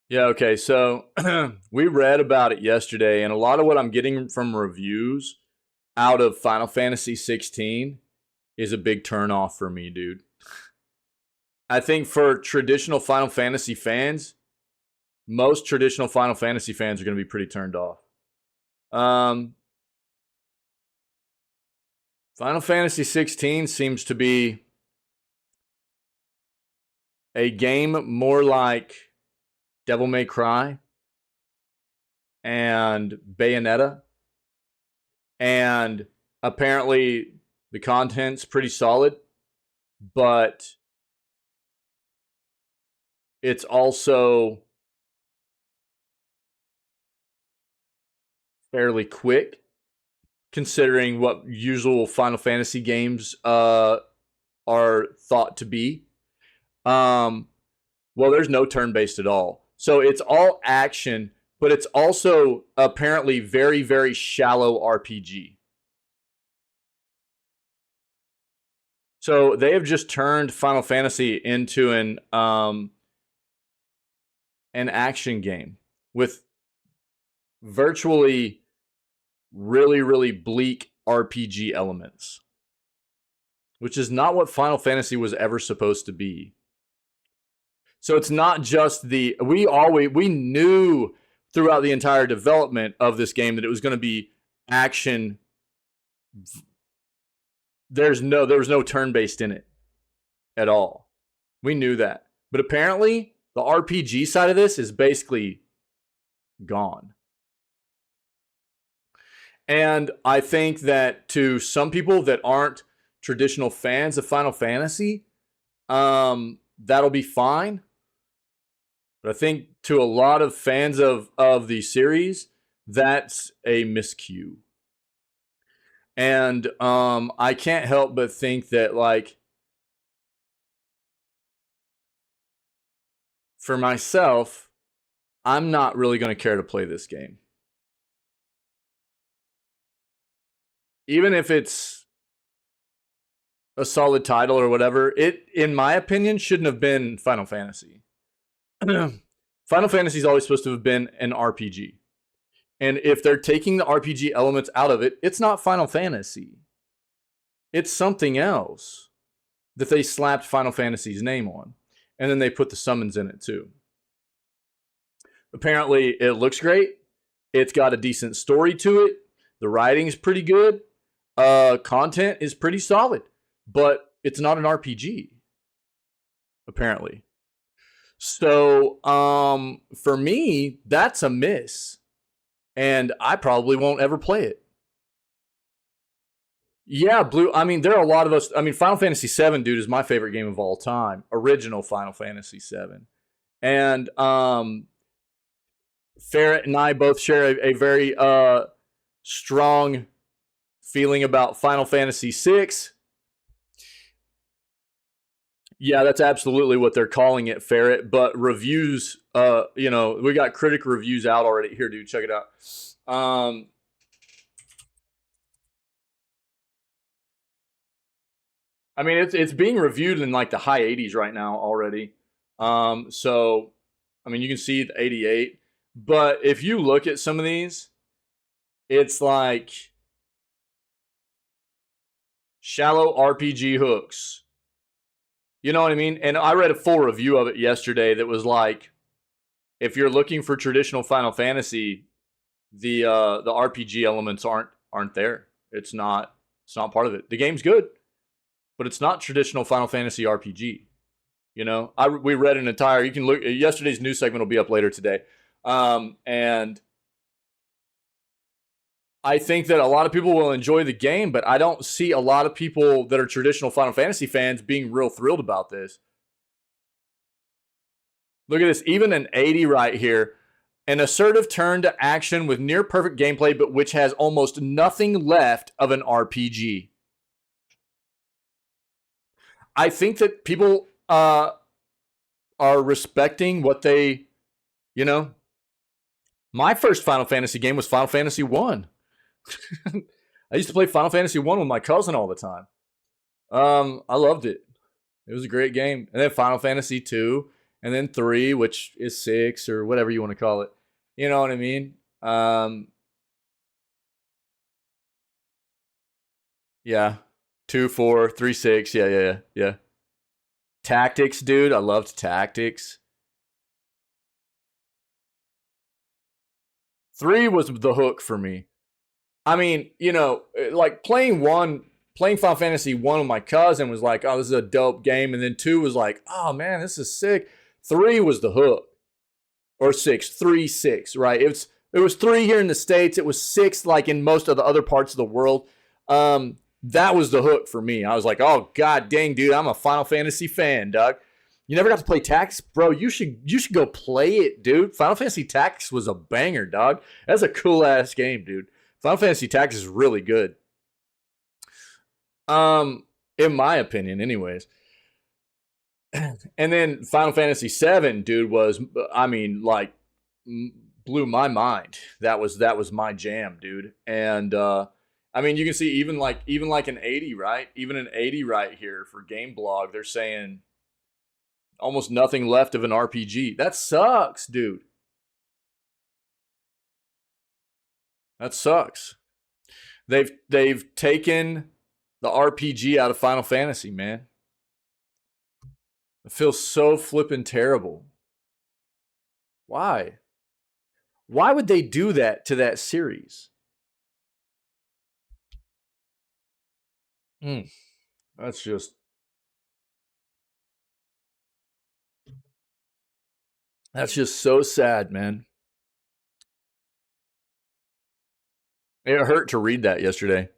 Yeah, okay. So we read about it yesterday, and a lot of what I'm getting from reviews out of Final Fantasy 16 is a big turnoff for me, dude. I think for traditional Final Fantasy fans, most traditional Final Fantasy fans are going to be pretty turned off. Um, Final Fantasy 16 seems to be a game more like Devil May Cry and Bayonetta, and apparently the content's pretty solid, but it's also fairly quick considering what usual Final Fantasy games are thought to be. Well, there's no turn-based at all. So it's all action, but it's also apparently very, very shallow RPG. So they have just turned Final Fantasy into an action game with virtually really, really bleak RPG elements, which is not what Final Fantasy was ever supposed to be. So it's not just we knew throughout the entire development of this game that it was going to be action. There was no turn-based in it at all. We knew that. But apparently the RPG side of this is basically gone. And I think that to some people that aren't traditional fans of Final Fantasy, that'll be fine. But I think to a lot of fans of the series, that's a miscue. And I can't help but think that, like, for myself, I'm not really going to care to play this game. Even if it's a solid title or whatever, it, in my opinion, shouldn't have been Final Fantasy. Final Fantasy is always supposed to have been an RPG. And if they're taking the RPG elements out of it, it's not Final Fantasy. It's something else that they slapped Final Fantasy's name on. And then they put the summons in it too. Apparently, it looks great. It's got a decent story to it. The writing's pretty good. Content is pretty solid. But it's not an RPG, apparently. So, for me, that's a miss. And I probably won't ever play it. Yeah, I mean, there are a lot of us. I mean, Final Fantasy VII, dude, is my favorite game of all time. Original Final Fantasy VII. And Ferret and I both share a very strong feeling about Final Fantasy VI. Yeah, that's absolutely what they're calling it, Ferret. But reviews, we got critic reviews out already. Here, dude, check it out. I mean, it's being reviewed in like the high 80s right now already. So, I mean, you can see the 88. But if you look at some of these, it's like shallow RPG hooks. You know what I mean? And I read a full review of it yesterday that was like, if you're looking for traditional Final Fantasy, the RPG elements aren't there. It's not part of it. The game's good, but it's not traditional Final Fantasy RPG. You know, we read an entire. You can look. Yesterday's news segment will be up later today, and I think that a lot of people will enjoy the game, but I don't see a lot of people that are traditional Final Fantasy fans being real thrilled about this. Look at this, even an 80 right here. An assertive turn to action with near perfect gameplay, but which has almost nothing left of an RPG. I think that people are respecting what they, my first Final Fantasy game was Final Fantasy 1. I used to play Final Fantasy 1 with my cousin all the time. I loved it. It was a great game. And then Final Fantasy 2. and then 3, which is 6 or whatever you want to call it. You know what I mean? Yeah. 2, 4, 3, 6. Yeah. Tactics, dude. I loved Tactics. 3 was the hook for me. I mean, like playing Final Fantasy 1 with my cousin was like, oh, this is a dope game. And then 2 was like, oh man, this is sick. 3 was the hook. Or 6. 3, 6, right? It was 3 here in the States. It was 6 like in most of the other parts of the world. That was the hook for me. I was like, oh god dang, dude, I'm a Final Fantasy fan, dog. You never got to play Tactics, bro. You should go play it, dude. Final Fantasy Tactics was a banger, dog. That's a cool ass game, dude. Final Fantasy Tactics is really good. In my opinion, anyways. And then Final Fantasy VII, dude, was, I mean, like, blew my mind. That was my jam, dude. And I mean, you can see even like an 80, right? Even an 80 right here for Game Blog, they're saying almost nothing left of an RPG. That sucks, dude. That sucks. They've taken the RPG out of Final Fantasy, man. It feels so flippin' terrible. Why? Why would they do that to that series? That's just so sad, man. It hurt to read that yesterday.